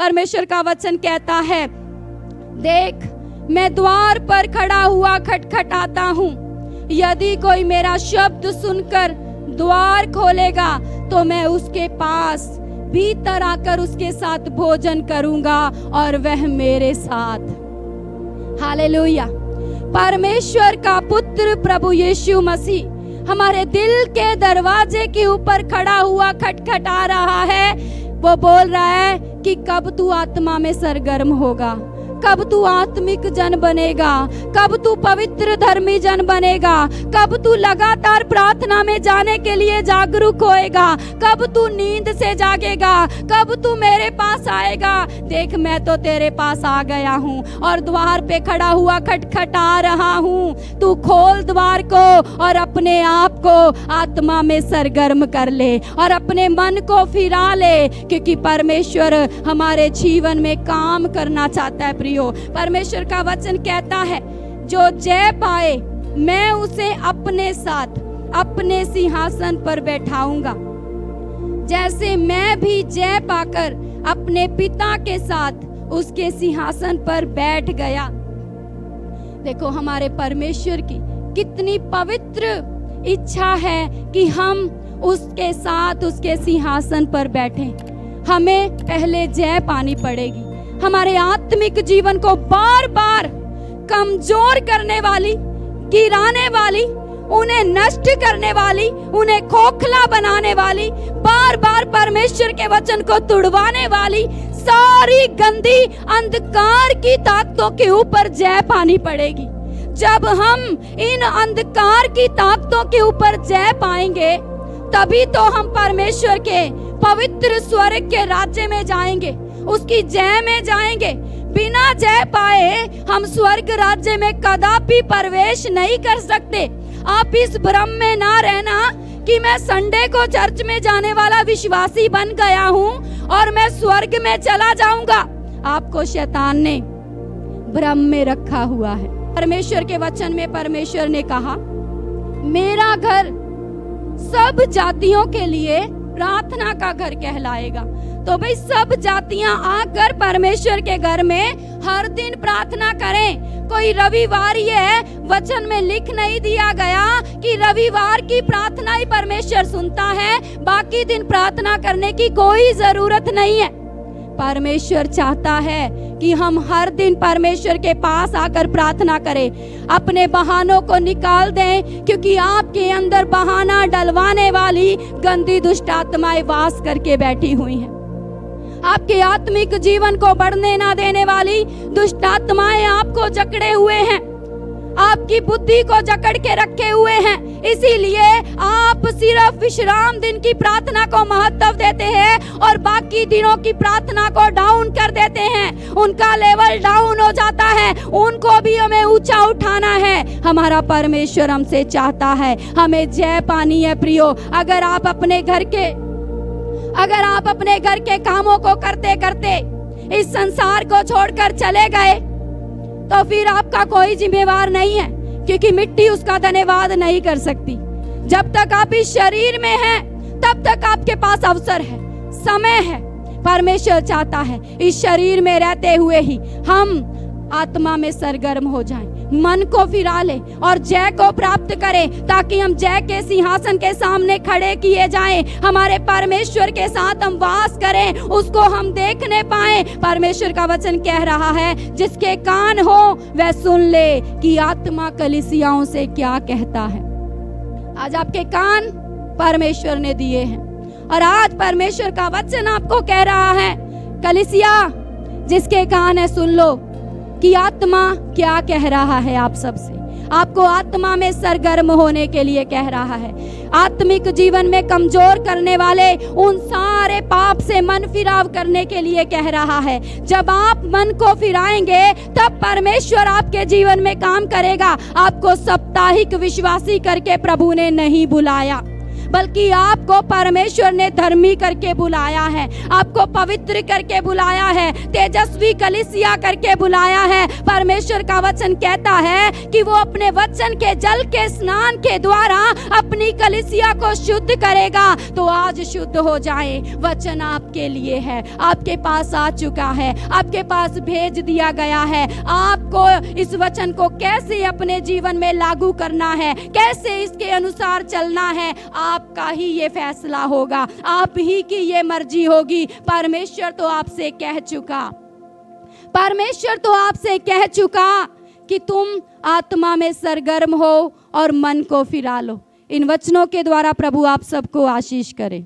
परमेश्वर का वचन कहता है, देख मैं द्वार पर खड़ा हुआ खटखटाता हूँ, यदि कोई मेरा शब्द सुनकर द्वार खोलेगा तो मैं उसके पास भीतर आकर उसके साथ भोजन करूंगा और वह मेरे साथ। हालेलुया। परमेश्वर का पुत्र प्रभु यीशु मसीह हमारे दिल के दरवाजे के ऊपर खड़ा हुआ खटखटा रहा है। वो बोल रहा है कि कब तू आत्मा में सरगर्म होगा, कब तू आत्मिक जन बनेगा, कब तू पवित्र धर्मी जन बनेगा, कब तू लगातार प्रार्थना में जाने के लिए जागरूक होएगा, कब तू नींद से जागेगा, कब तू मेरे पास आएगा। देख मैं तो तेरे पास आ गया हूँ और द्वार पे खड़ा हुआ खटखटा रहा हूँ। तू खोल द्वार को और अपने आप को आत्मा में सरगर्म कर ले और अपने मन को फिरा ले, क्योंकि परमेश्वर हमारे जीवन में काम करना चाहता है। परमेश्वर का वचन कहता है, जो जय पाए मैं उसे अपने साथ अपने सिंहासन पर बैठाऊंगा, जैसे मैं भी जय पाकर अपने पिता के साथ उसके सिंहासन पर बैठ गया। देखो हमारे परमेश्वर की कितनी पवित्र इच्छा है कि हम उसके साथ उसके सिंहासन पर बैठें। हमें पहले जय पानी पड़ेगी। हमारे आत्मिक जीवन को बार बार कमजोर करने वाली, गिराने वाली, उन्हें नष्ट करने वाली, उन्हें खोखला बनाने वाली, बार बार परमेश्वर के वचन को तुड़वाने वाली सारी गंदी अंधकार की ताकतों के ऊपर जय पानी पड़ेगी। जब हम इन अंधकार की ताकतों के ऊपर जय पाएंगे, तभी तो हम परमेश्वर के पवित्र स्वर्ग के राज्य में जाएंगे, उसकी जय में जाएंगे। बिना जय पाए हम स्वर्ग राज्य में कदापि प्रवेश नहीं कर सकते। आप इस भ्रम में ना रहना कि मैं संडे को चर्च में जाने वाला विश्वासी बन गया हूँ और मैं स्वर्ग में चला जाऊंगा। आपको शैतान ने भ्रम में रखा हुआ है। परमेश्वर के वचन में परमेश्वर ने कहा, मेरा घर सब जातियों के लिए प्रार्थना का घर कहलाएगा। तो भाई सब जातियां आकर परमेश्वर के घर में हर दिन प्रार्थना करें। कोई रविवार ये वचन में लिख नहीं दिया गया कि रविवार की प्रार्थना ही परमेश्वर सुनता है, बाकी दिन प्रार्थना करने की कोई जरूरत नहीं है। परमेश्वर चाहता है कि हम हर दिन परमेश्वर के पास आकर प्रार्थना करें, अपने बहानों को निकाल दें, क्योंकि आपके अंदर बहाना डलवाने वाली गंदी दुष्ट आत्माएं वास करके बैठी हुई हैं। आपके आत्मिक जीवन को बढ़ने ना देने वाली दुष्ट आत्माएं आपको जकड़े हुए हैं, आपकी बुद्धि को जकड़ के रखे हुए हैं। इसीलिए आप सिर्फ विश्राम दिन की प्रार्थना को महत्व देते हैं और बाकी दिनों की प्रार्थना को डाउन कर देते हैं। उनका लेवल डाउन हो जाता है, उनको भी हमें ऊंचा उठाना है। हमारा परमेश्वर हमसे चाहता है हमें जय पानी है। प्रियो, अगर आप अपने घर के कामों को करते करते इस संसार को छोड़कर चले गए, तो फिर आपका कोई जिम्मेवार नहीं है, क्योंकि मिट्टी उसका धन्यवाद नहीं कर सकती। जब तक आप इस शरीर में हैं, तब तक आपके पास अवसर है, समय है। परमेश्वर चाहता है इस शरीर में रहते हुए ही हम आत्मा में सरगर्म हो जाएं, मन को फिरा ले और जय को प्राप्त करें, ताकि हम जय के सिंहासन के सामने खड़े किए जाएं। हमारे परमेश्वर के साथ हम वास करें, उसको हम देखने पाएं। परमेश्वर का वचन कह रहा है, जिसके कान हो वह सुन ले कि आत्मा कलीसियाओं से क्या कहता है। आज आपके कान परमेश्वर ने दिए हैं और आज परमेश्वर का वचन आपको कह रहा है, कलीसिया जिसके कान है सुन लो कि आत्मा क्या कह रहा है आप सबसे। आपको आत्मा में सरगर्म होने के लिए कह रहा है। आत्मिक जीवन में कमजोर करने वाले उन सारे पाप से मन फिराव करने के लिए कह रहा है। जब आप मन को फिराएंगे तब परमेश्वर आपके जीवन में काम करेगा। आपको साप्ताहिक विश्वासी करके प्रभु ने नहीं बुलाया। बल्कि आपको परमेश्वर ने धर्मी करके बुलाया है, आपको पवित्र करके बुलाया है, तेजस्वी कलीसिया करके बुलाया है। परमेश्वर का वचन कहता है कि वो अपने वचन के जल के स्नान के द्वारा अपनी कलीसिया को शुद्ध करेगा। तो आज शुद्ध हो जाए, वचन आपके लिए है, आपके पास आ चुका है, आपके पास भेज दिया गया है। आपको इस वचन को कैसे अपने जीवन में लागू करना है, कैसे इसके अनुसार चलना है, आपका ही ये फैसला होगा, आप ही की ये मर्जी होगी। परमेश्वर तो आपसे कह चुका, परमेश्वर तो आपसे कह चुका कि तुम आत्मा में सरगर्म हो और मन को फिरा लो। इन वचनों के द्वारा प्रभु आप सबको आशीष करे।